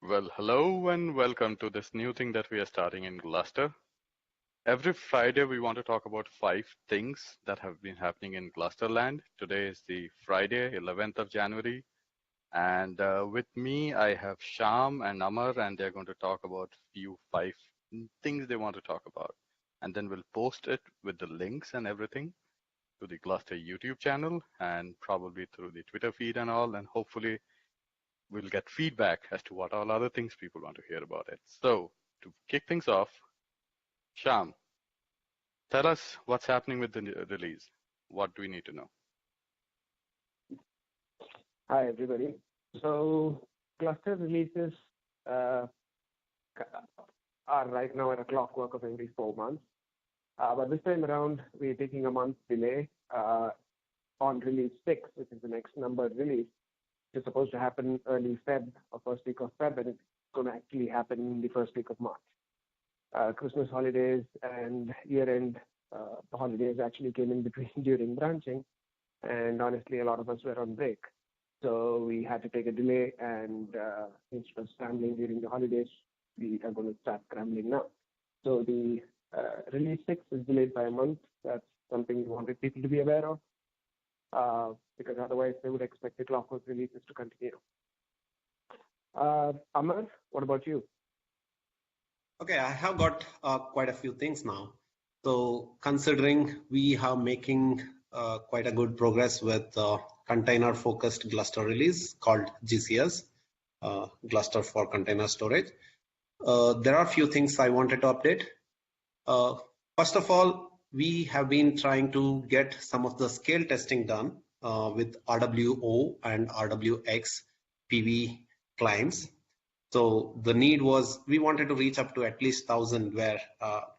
Well, hello and welcome to this new thing that we are starting in Gluster. Every Friday, we want to talk about 5 things that have been happening in Glusterland. Today is the Friday, 11th of January. And with me, I have Sham and Amar, and they're going to talk about few 5 things they want to talk about. And then we'll post it with the links and everything to the Gluster YouTube channel and probably through the Twitter feed and all. And hopefully, we'll get feedback as to what all other things people want to hear about it. So to kick things off, Sham, tell us what's happening with the release. What do we need to know? Hi, everybody. So cluster releases are right now at a clockwork of every 4 months. But this time around, we're taking a month delay on release 6, which is the next numbered release. It's supposed to happen early Feb or first week of Feb, and it's going to actually happen in the first week of March. Christmas holidays and year-end holidays actually came in between during branching, and honestly, a lot of us were on break. So we had to take a delay, and instead of scrambling during the holidays, we are going to start scrambling now. So the release 6 is delayed by a month. That's something we wanted people to be aware of. Because otherwise they would expect the clockwork releases to continue. Amar, what about you? Okay, I have got quite a few things now. So considering we are making quite a good progress with container-focused Gluster release called GCS, Gluster for Container Storage, there are a few things I wanted to update. First of all, we have been trying to get some of the scale testing done with RWO and RWX PV clients. So the need was we wanted to reach up to at least 1,000, where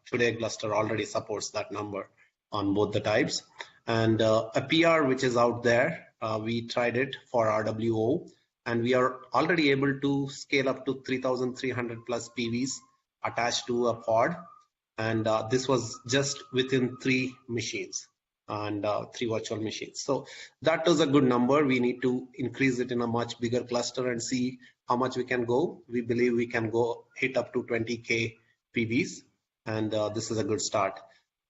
today Gluster already supports that number on both the types. And a PR which is out there, we tried it for RWO, and we are already able to scale up to 3,300 plus PVs attached to a pod. And this was just within 3 machines and 3 virtual machines. So that was a good number. We need to increase it in a much bigger cluster and see how much we can go. We believe we can go hit up to 20K PVs, and this is a good start.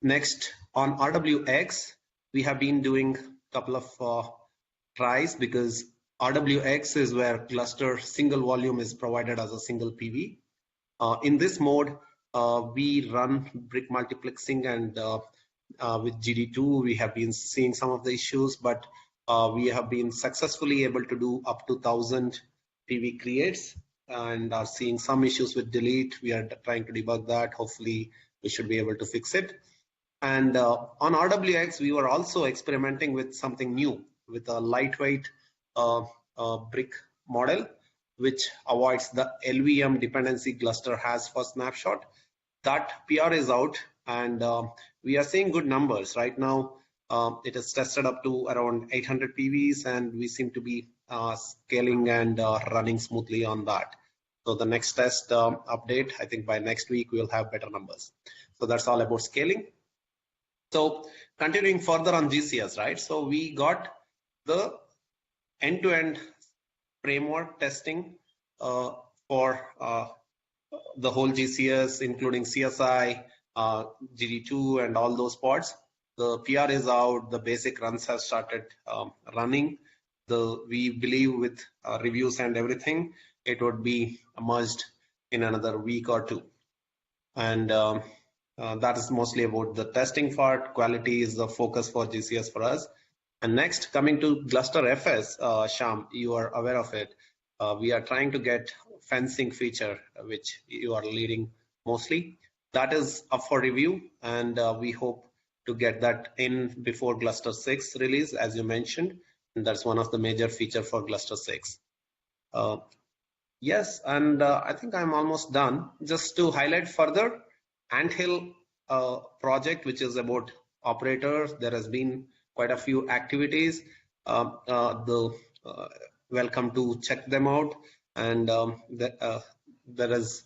Next, on RWX, we have been doing a couple of tries, because RWX is where cluster single volume is provided as a single PV. In this mode, we run brick multiplexing, and with GD2 we have been seeing some of the issues, but we have been successfully able to do up to 1,000 PV creates, and are seeing some issues with delete. We are trying to debug that. Hopefully we should be able to fix it. And on RWX, we were also experimenting with something new, with a lightweight brick model, which avoids the LVM dependency Gluster has for snapshot. That PR is out, and we are seeing good numbers right now. It is tested up to around 800 PVs, and we seem to be scaling and running smoothly on that. So the next test update, I think by next week we'll have better numbers. So that's all about scaling. So continuing further on GCS, right? So we got the end-to-end framework testing for the whole GCS, including CSI, GD2, and all those pods. The PR is out. The basic runs have started running. We believe with reviews and everything, it would be merged in another week or 2. And that is mostly about the testing part. Quality is the focus for GCS for us. And next, coming to GlusterFS, Sham, you are aware of it. We are trying to get fencing feature, which you are leading mostly. That is up for review, and we hope to get that in before Gluster 6 release, as you mentioned. And that's one of the major features for Gluster 6. Yes, and I think I'm almost done. Just to highlight further, Anthill project, which is about operators. There has been quite a few activities. Welcome to check them out. And there is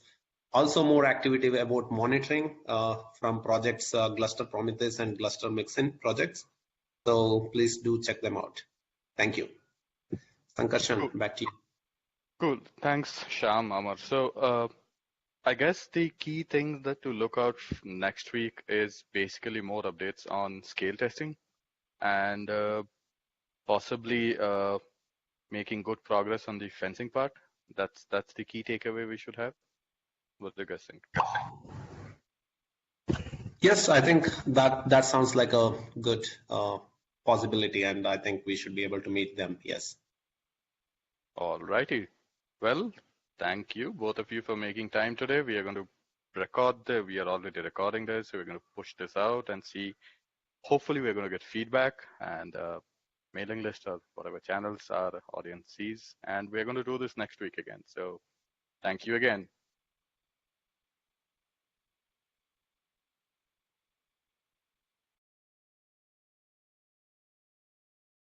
also more activity about monitoring from projects Gluster-Prometheus and Gluster-Mixin projects. So please do check them out. Thank you. Sankarshan, back to you. Cool. Thanks, Sham, Amar. So, I guess the key things that to look out next week is basically more updates on scale testing and possibly making good progress on the fencing part. That's the key takeaway we should have. What do you guys think? Yes, I think that sounds like a good possibility, and I think we should be able to meet them. Yes. All righty. Well, thank you both of you for making time today. We are going to we are already recording this, so we're going to push this out and see. Hopefully, we're going to get feedback and mailing list or whatever channels our audience sees, and we're going to do this next week again. So, thank you again.